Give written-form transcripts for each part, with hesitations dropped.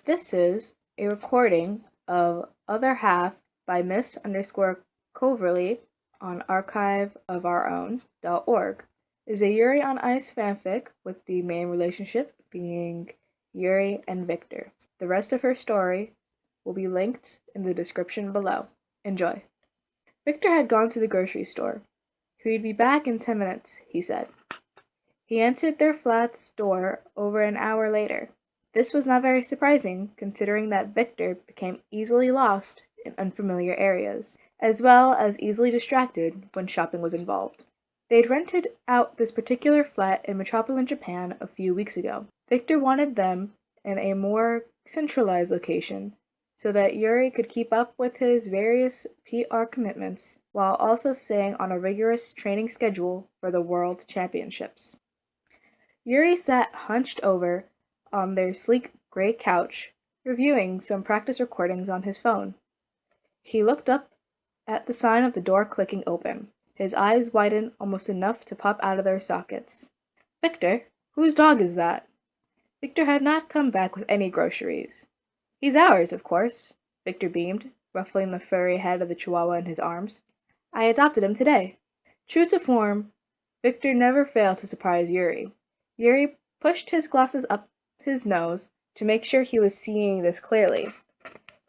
This is a recording of Other Half by Miss_Coverley on archiveofourown.org. It is a Yuri on Ice fanfic with the main relationship being Yuri and Victor. The rest of her story will be linked in the description below. Enjoy. Victor had gone to the grocery store. He'd be back in 10 minutes, he said. He entered their flat's door over an hour later. This was not very surprising, considering that Victor became easily lost in unfamiliar areas, as well as easily distracted when shopping was involved. They'd rented out this particular flat in metropolitan Japan a few weeks ago. Victor wanted them in a more centralized location, so that Yuri could keep up with his various PR commitments, while also staying on a rigorous training schedule for the World Championships. Yuri sat hunched over on their sleek gray couch, reviewing some practice recordings on his phone. He looked up at the sign of the door clicking open. His eyes widened almost enough to pop out of their sockets. "Victor, whose dog is that?" Victor had not come back with any groceries. "He's ours, of course," Victor beamed, ruffling the furry head of the Chihuahua in his arms. "I adopted him today." True to form, Victor never failed to surprise Yuri. Yuri pushed his glasses up his nose to make sure he was seeing this clearly.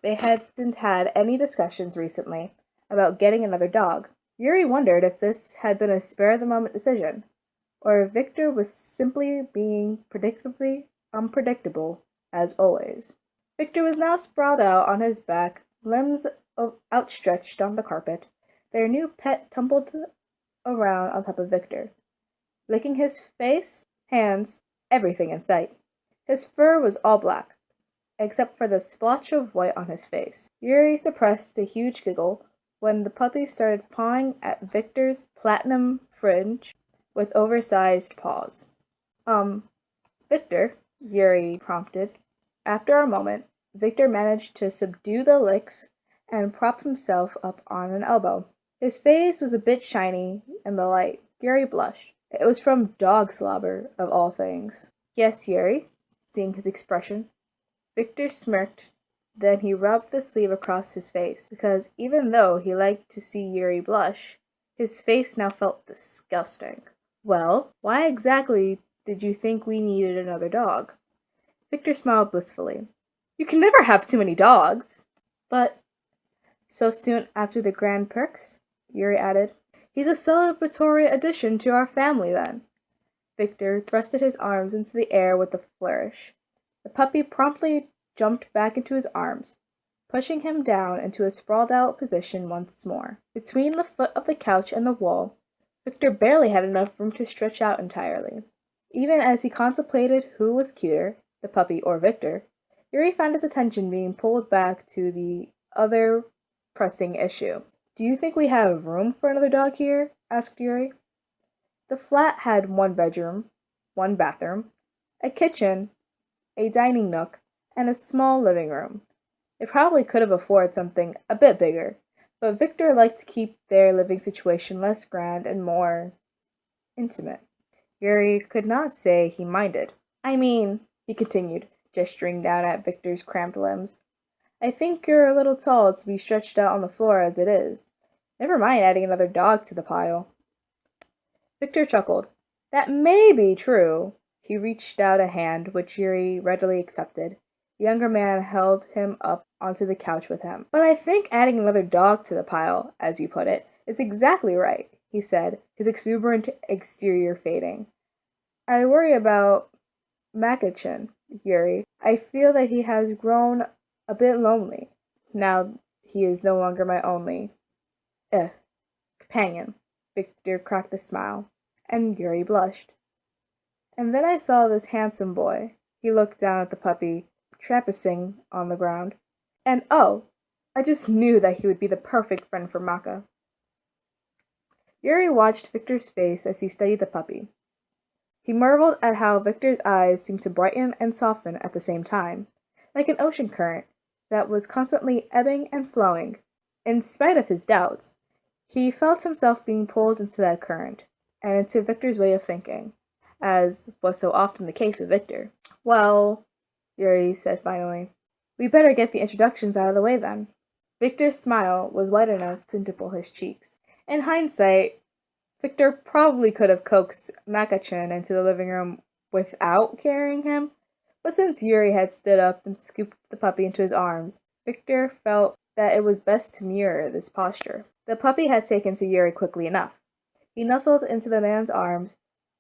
They hadn't had any discussions recently about getting another dog. Yuri wondered if this had been a spur-of-the-moment decision, or if Victor was simply being predictably unpredictable, as always. Victor was now sprawled out on his back, limbs outstretched on the carpet. Their new pet tumbled around on top of Victor, licking his face, hands, everything in sight. His fur was all black, except for the splotch of white on his face. Yuri suppressed a huge giggle when the puppy started pawing at Victor's platinum fringe with oversized paws. Victor, Yuri prompted. After a moment, Victor managed to subdue the licks and prop himself up on an elbow. His face was a bit shiny in the light. Yuri blushed. It was from dog slobber, of all things. "Yes, Yuri?" Seeing his expression, Victor smirked. Then he rubbed the sleeve across his face, because even though he liked to see Yuri blush, his face now felt disgusting. "Well, why exactly did you think we needed another dog?" Victor smiled blissfully. "You can never have too many dogs." "But so soon after the Grand Prix?" Yuri added. "He's a celebratory addition to our family, then." Victor thrusted his arms into the air with a flourish. The puppy promptly jumped back into his arms, pushing him down into a sprawled-out position once more. Between the foot of the couch and the wall, Victor barely had enough room to stretch out entirely. Even as he contemplated who was cuter, the puppy or Victor, Yuri found his attention being pulled back to the other pressing issue. "Do you think we have room for another dog here?" asked Yuri. The flat had one bedroom, one bathroom, a kitchen, a dining nook, and a small living room. They probably could have afforded something a bit bigger, but Victor liked to keep their living situation less grand and more intimate. Yuri could not say he minded. "I mean," he continued, gesturing down at Victor's cramped limbs, "I think you're a little tall to be stretched out on the floor as it is. Never mind adding another dog to the pile." Victor chuckled. "That may be true." He reached out a hand, which Yuri readily accepted. The younger man held him up onto the couch with him. "But I think adding another dog to the pile, as you put it, is exactly right," he said, his exuberant exterior fading. "I worry about Makachin, Yuri. I feel that he has grown a bit lonely, now he is no longer my only companion." Victor cracked a smile, and Yuri blushed. "And then I saw this handsome boy." He looked down at the puppy, tramping on the ground. "And oh, I just knew that he would be the perfect friend for Maka." Yuri watched Victor's face as he studied the puppy. He marveled at how Victor's eyes seemed to brighten and soften at the same time, like an ocean current that was constantly ebbing and flowing. In spite of his doubts, he felt himself being pulled into that current, and into Victor's way of thinking, as was so often the case with Victor. "Well," Yuri said finally, We better get the introductions out of the way then. Victor's smile was wide enough to dimple his cheeks. In hindsight, Victor probably could have coaxed Makachin into the living room without carrying him, but since Yuri had stood up and scooped the puppy into his arms, Victor felt that it was best to mirror this posture. The puppy had taken to Yuri quickly enough. He nestled into the man's arms,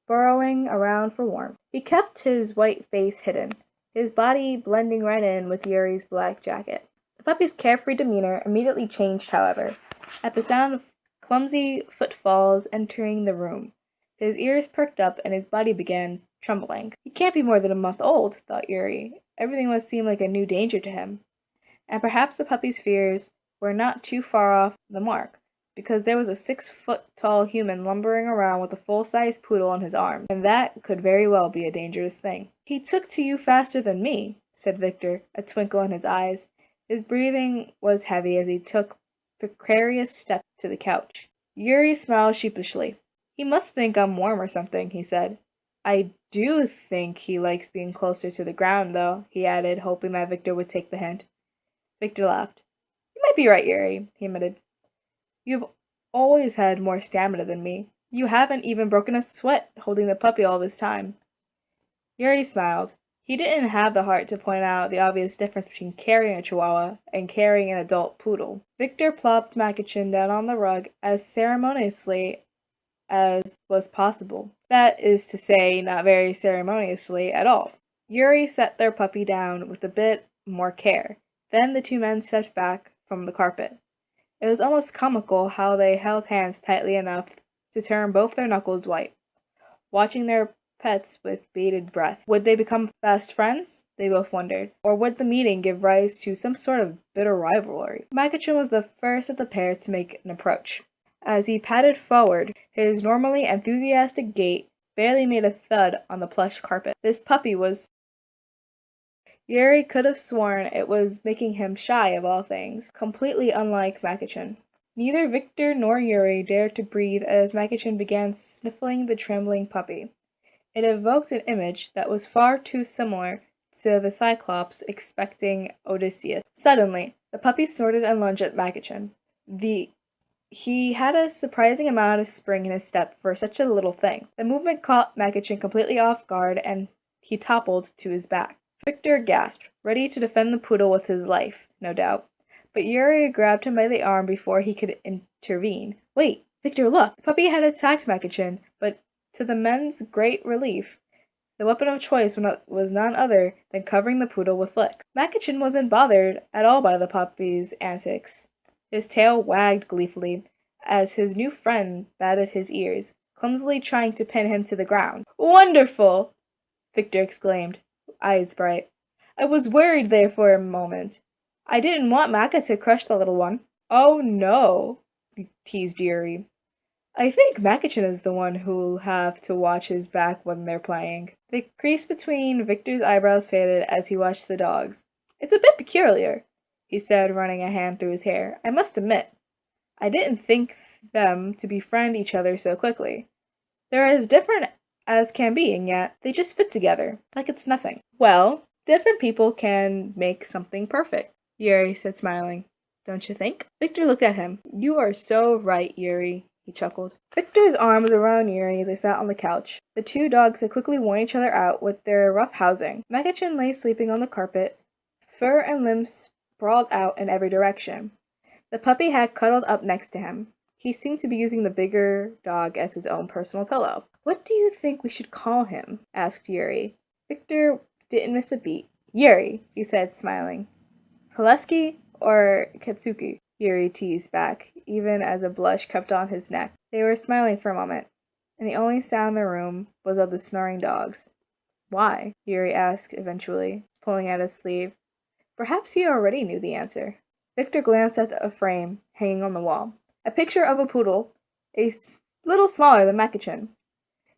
burrowing around for warmth. He kept his white face hidden, his body blending right in with Yuri's black jacket. The puppy's carefree demeanor immediately changed, however, at the sound of clumsy footfalls entering the room. His ears perked up and his body began trembling. He can't be more than a month old, thought Yuri. Everything must seem like a new danger to him. And perhaps the puppy's fears were not too far off the mark, because there was a 6-foot-tall human lumbering around with a full-sized poodle on his arm, and that could very well be a dangerous thing. "He took to you faster than me," said Victor, a twinkle in his eyes. His breathing was heavy as he took precarious steps to the couch. Yuri smiled sheepishly. "He must think I'm warm or something," he said. "I do think he likes being closer to the ground, though," he added, hoping that Victor would take the hint. Victor laughed. "You might be right, Yuri," he admitted. "You've always had more stamina than me. You haven't even broken a sweat holding the puppy all this time." Yuri smiled. He didn't have the heart to point out the obvious difference between carrying a chihuahua and carrying an adult poodle. Victor plopped Makachin down on the rug as ceremoniously as was possible. That is to say, not very ceremoniously at all. Yuri set their puppy down with a bit more care. Then the two men stepped back from the carpet. It was almost comical how they held hands tightly enough to turn both their knuckles white, watching their pets with bated breath. Would they become fast friends? They both wondered. Or would the meeting give rise to some sort of bitter rivalry? Makachin was the first of the pair to make an approach. As he padded forward, his normally enthusiastic gait barely made a thud on the plush carpet. This puppy was... Yuri could have sworn it was making him shy of all things, completely unlike Makachin. Neither Victor nor Yuri dared to breathe as Makachin began sniffling the trembling puppy. It evoked an image that was far too similar to the Cyclops expecting Odysseus. Suddenly, the puppy snorted and lunged at Makachin. He had a surprising amount of spring in his step for such a little thing. The movement caught Makachin completely off guard, and he toppled to his back. Victor gasped, ready to defend the poodle with his life, no doubt. But Yuri grabbed him by the arm before he could intervene. "Wait, Victor, look!" The puppy had attacked Makachin, but to the men's great relief, the weapon of choice was none other than covering the poodle with licks. Makachin wasn't bothered at all by the puppy's antics. His tail wagged gleefully as his new friend batted his ears, clumsily trying to pin him to the ground. "Wonderful!" Victor exclaimed, eyes bright. "I was worried there for a moment. I didn't want Maka to crush the little one." "Oh no," teased Yuri. "I think Makachin is the one who'll have to watch his back when they're playing." The crease between Victor's eyebrows faded as he watched the dogs. "It's a bit peculiar," he said, running a hand through his hair. "I must admit, I didn't think them to befriend each other so quickly. They're as different as can be, and yet they just fit together, like it's nothing." "Well, different people can make something perfect," Yuri said, smiling. "Don't you think?" Victor looked at him. "You are so right, Yuri," he chuckled. Victor's arm was around Yuri as they sat on the couch. The two dogs had quickly worn each other out with their rough housing. Makachin lay sleeping on the carpet, fur and limbs sprawled out in every direction. The puppy had cuddled up next to him. He seemed to be using the bigger dog as his own personal pillow. "What do you think we should call him?" asked Yuri. Victor didn't miss a beat. "Yuri," he said, smiling. "Pulaski or Katsuki?" Yuri teased back, even as a blush crept on his neck. They were smiling for a moment, and the only sound in the room was of the snoring dogs. "Why?" Yuri asked eventually, pulling at his sleeve. Perhaps he already knew the answer. Victor glanced at a frame hanging on the wall. A picture of a poodle, little smaller than Makachin.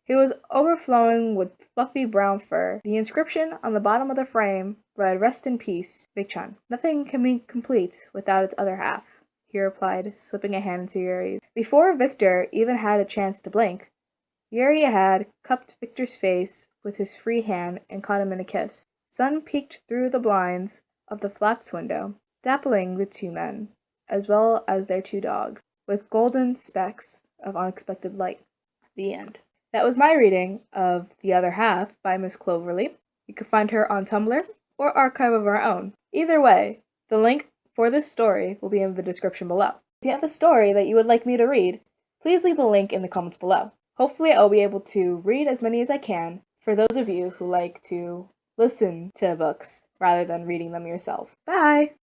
He was overflowing with fluffy brown fur. The inscription on the bottom of the frame read, "Rest in peace, Big-chan." "Nothing can be complete without its other half," he replied, slipping a hand into Yuri's. Before Victor even had a chance to blink, Yuri had cupped Victor's face with his free hand and caught him in a kiss. Sun peeked through the blinds of the flat's window, dappling the two men, as well as their two dogs, with golden specks of unexpected light. The end. That was my reading of The Other Half by Miss Cloverly. You can find her on Tumblr or Archive of Our Own. Either way, the link for this story will be in the description below. If you have a story that you would like me to read, please leave the link in the comments below. Hopefully I'll be able to read as many as I can for those of you who like to listen to books rather than reading them yourself. Bye!